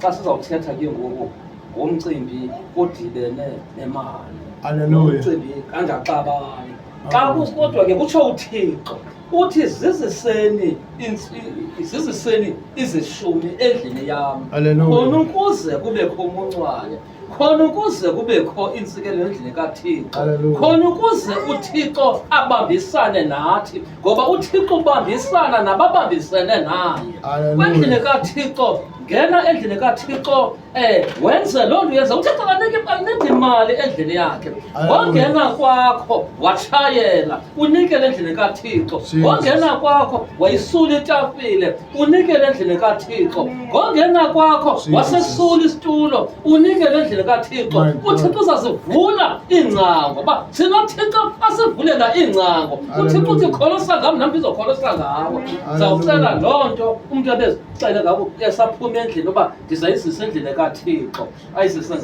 xa sizawuthetha ke ngoku ngomcimbi odibene nemali. Hallelujah. Umcimbi kangaxabani. Xa kodwa ke kutsho uThixo uthi ziziseni izishumi endlini yam. Hallelujah. Khona ukuze kubekho umuncwane. Khona ukuze kubekho intsikelelo endlini kaThixo. Hallelujah. Khona ukuze uThixo abambisane nathi ngoba uThixo ubambisana nababambisene naye. Hallelujah. Kwendlini kaThixo ngena endlini kaThixo wenze loo nto yenza uThixo anika imali endlini yakhe. Ngongena kwakho watshayela unikele endlini kaThixo. Ngongena kwakho wayisula itafile unikele endlini kaThixo. Ngongena kwakho wasesula isitulo unikele endlini kaThixo. uThixo uzazivula iingcango ba thina Thixo asivulela iingcango. uThixo uthi kholosa ngam nam ndizokholosa ngawe. Zawucela loo nto umntu ebezicele ngabo esaphuma endlini uba ndizayizisa endlini kaThixo ayizise